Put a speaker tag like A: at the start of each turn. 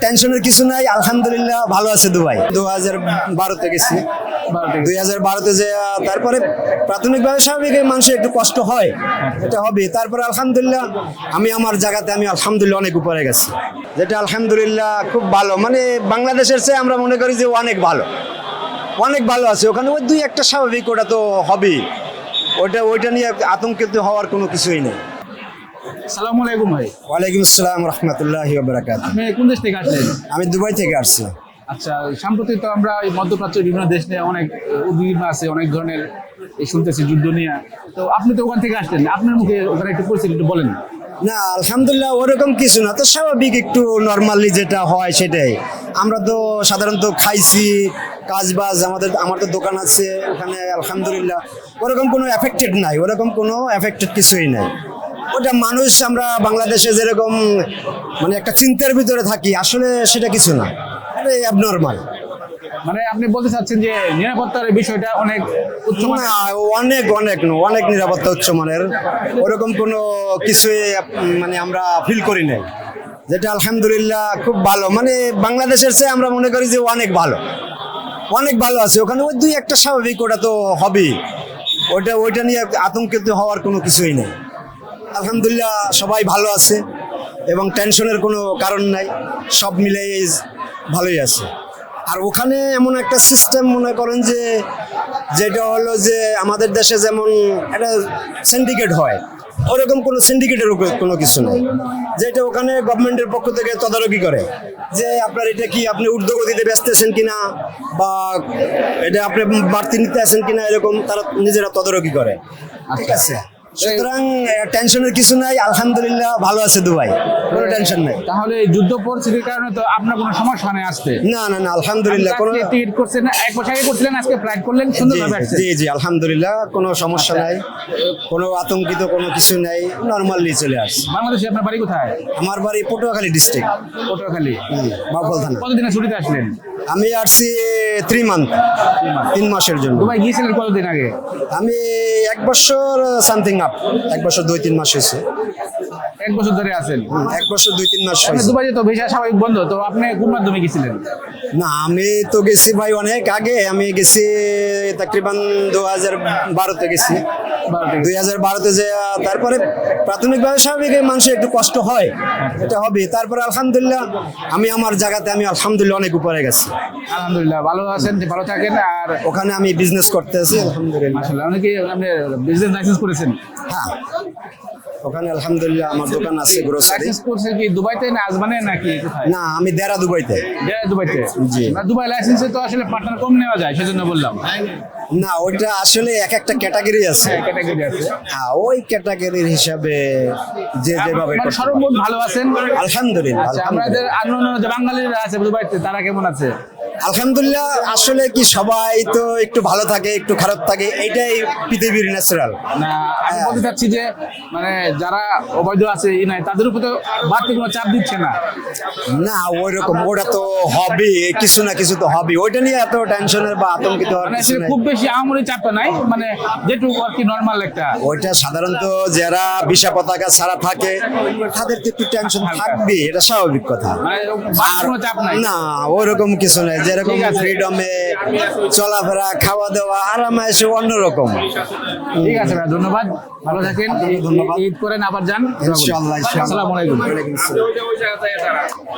A: টেনশনের কিছু নাই, আলহামদুলিল্লাহ ভালো আছে দুবাই। 2012-তে গেছি, 2012-তে যে তারপরে প্রাথমিকভাবে স্বাভাবিক মানুষের একটু কষ্ট হয়, এটা হবে। তারপরে আলহামদুলিল্লাহ আমি আমার জায়গাতে আমি আলহামদুলিল্লাহ অনেক উপরে গেছি, যেটা আলহামদুলিল্লাহ খুব ভালো। মানে বাংলাদেশের চেয়ে আমরা মনে করি যে অনেক ভালো, অনেক ভালো আছে ওখানে। ওই দুই একটা স্বাভাবিক, ওটা তো হবেই, ওইটা নিয়ে আতঙ্কিত হওয়ার কোনো কিছুই নেই।
B: আসসালামু আলাইকুম ভাই।
A: ওয়ালাইকুম আসসালাম রহমতুল্লাহি ওয়া বারাকাতুহু।
B: আপনি কোন দেশ থেকে আসলেন?
A: আমি দুবাই থেকে আসছি।
B: আচ্ছা, সাম্প্রতি তো আমরা এই মধ্যপ্রাচ্যের বিভিন্ন দেশ নিয়ে অনেক উদ্বিগ্ন আছে, অনেক ধরনের এই শুনতেছি যুদ্ধ নিয়ে। তো আপনি তো ওখান থেকে আসলেন, আপনার মুখে ওখানে একটু পরিস্থিতি একটু বলেন।
A: না আলহামদুলিল্লাহ ওরকম কিছু না, তো স্বাভাবিক একটু নর্মালি যেটা হয় সেটাই। আমরা তো সাধারণত খাইছি, কাজবাজ আমার তো দোকান আছে ওখানে, আলহামদুলিল্লাহ ওরকম কোনো এফেক্টেড নাই, ওরকম কোনো এফেক্টেড কিছুই নাই। ওটা মানুষ, আমরা বাংলাদেশে যেরকম মানে একটা চিন্তার ভিতরে থাকি, আসলে সেটা কিছু না, এটা অ্যাবনর্মাল।
B: মানে আপনি বলতে চাচ্ছেন যে নিরাপত্তার বিষয়টা অনেক উচ্চমানের?
A: না, অনেক নিরাপত্তা উচ্চমানের, ওরকম কোনো কিছুই মানে আমরা ফিল করি নাই, যেটা আলহামদুলিল্লাহ খুব ভালো। মানে বাংলাদেশের চেয়ে আমরা মনে করি যে অনেক ভালো, অনেক ভালো আছে ওখানে। ওই দুই একটা স্বাভাবিক, ওটা তো হবেই, ওইটা নিয়ে আতঙ্কিত হওয়ার কোনো কিছুই নেই। আলহামদুলিল্লাহ সবাই ভালো আছে এবং টেনশনের কোনো কারণ নাই, সব মিলে ভালোই আছে। আর ওখানে এমন একটা সিস্টেম মনে করেন যে, যেটা হলো যে আমাদের দেশে যেমন একটা সিন্ডিকেট হয়, ওরকম কোনো সিন্ডিকেটের কোনো কিছু নেই, যেটা ওখানে গভর্নমেন্টের পক্ষ থেকে তদারকি করে যে আপনার এটা কি আপনি ঊর্ধ্বগতিতে বেচতেছেন কিনা, বা এটা আপনি বাড়তি নিতে আছেন কিনা, এরকম তারা নিজেরা তদারকি করে। ঠিক আছে, সুতরাং টেনশনের কিছু নাই, আলহামদুলিল্লাহ ভালো আছে দুবাই, কোনো টেনশন নাই।
B: তাহলে যুদ্ধ পরিস্থিতির কারণে তো আপনার কোনো সমস্যা নেই আসতে?
A: না, আলহামদুলিল্লাহ কোনো
B: টিকিট করছেন, এক বছর আগে করছিলেন, আজকে ফ্লাইট করলেন, সুন্দরভাবে আসছেন।
A: জি আলহামদুলিল্লাহ কোনো সমস্যা নাই, কোনো আতঙ্কিত কোনো কিছু নাই, নরমালি চলে আসছে।
B: বাংলাদেশে আপনার বাড়ি কোথায়?
A: আমার বাড়ি পটুয়াখালী ডিস্ট্রিক্ট,
B: পটুয়াখালী,
A: বাউফল থানা।
B: কতদিনের ছুটিতে আসলেন?
A: আমি আসছি 3 মান্থ, 3 মাসের জন্য।
B: দুবাই গিয়েছিলেন কতদিন আগে?
A: আমি 1 বছর সামথিং আপ, 1 বছর 2-3 মাস হয়েছে।
B: 1 বছর ধরে আছেন?
A: 1 বছর 2-3 মাস হয়েছে।
B: দুবাইতে তো ভিসা স্বাভাবিক বন্ধ, তো আপনি কোন মাধ্যমে গেছিলেন?
A: না আমি তো গেছি ভাই অনেক আগে, আমি গেছি তাকরিবান 2012-তে গেছি। 2012-তে যে তারপরে প্রাথমিকভাবে স্বাভাবিক মানুষের একটু কষ্ট হয়, এটা হবে। তারপরে আলহামদুলিল্লাহ আমি আমার জায়গাতে আমি আলহামদুলিল্লাহ অনেক উপরে গেছি।
B: আলহামদুলিল্লাহ ভালো আছেন, ভালো থাকেন। আর
A: ওখানে আমি বিজনেস করতে আছি আলহামদুলিল্লাহ।
B: আসলে অনেকে আপনি বিজনেস লাইসেন্স করেছেন?
A: হ্যাঁ, ওখানে আলহামদুলিল্লাহ আমার দোকান আছে গ্রোসারি।
B: লাইসেন্স করছেন কি দুবাইতে না আজমানে নাকি কোথায়?
A: না আমি দেরা দুবাইতে।
B: দুবাইতে?
A: জি।
B: দুবাই লাইসেন্সে তো আসলে পার্টনার কম নেওয়া যায়, সেজন্য বললাম।
A: না ওইটা আসলে এক একটা ক্যাটাগরি আছে,
B: ক্যাটাগরি আছে।
A: হ্যাঁ ওই ক্যাটাগরির হিসাবে যে যেভাবে
B: মানে
A: করতে
B: সর্বমোট ভালো আছেন?
A: আলহামদুলিল্লাহ।
B: আচ্ছা, আমাদের অন্য যে বাঙালিরা আছে দুবাইতে, তারা কেমন আছে?
A: আলহামদুলিল্লাহ আসলে কি সবাই তো একটু ভালো থাকে একটু খারাপ থাকে, এটাই পৃথিবীর ন্যাচারাল।
B: না আমি বলতে চাচ্ছি যে মানে যারা অবৈধ আছে নাই, তাদের উপর তো বাড়তি কোনো চাপ দিচ্ছে না?
A: না ওইরকম, ওটা তো হবে, কিছু না কিছু তো হবে, ওইটা নিয়ে এত টেনশনের বা আতঙ্কিত হওয়ার
B: মানে
A: কিছু নাই।
B: খুব বেশি আহামরি চাপটা নাই, মানে যেটুকু আর কি নরমাল একটা।
A: ওইটা সাধারণত যারা ভিসা পতাকা ছাড়া থাকে তাদের তো একটু টেনশন থাকবে, এটা স্বাভাবিক কথা।
B: মানে বাড়তি কোনো চাপ নাই?
A: না ওরকম কিছু নাই, যেরকম
B: ঠিক আছে।
A: ফ্রিডমে চলাফেরা খাওয়া দাওয়া আরামে এসে অন্যরকম।
B: ঠিক আছে ভাই, ধন্যবাদ, ভালো থাকেন।
A: ধন্যবাদ।
B: ঈদ করেন, আবার যান।
A: ইনশাআল্লাহ।
B: আসসালামু আলাইকুম।
A: ওয়ালাইকুম আসসালাম।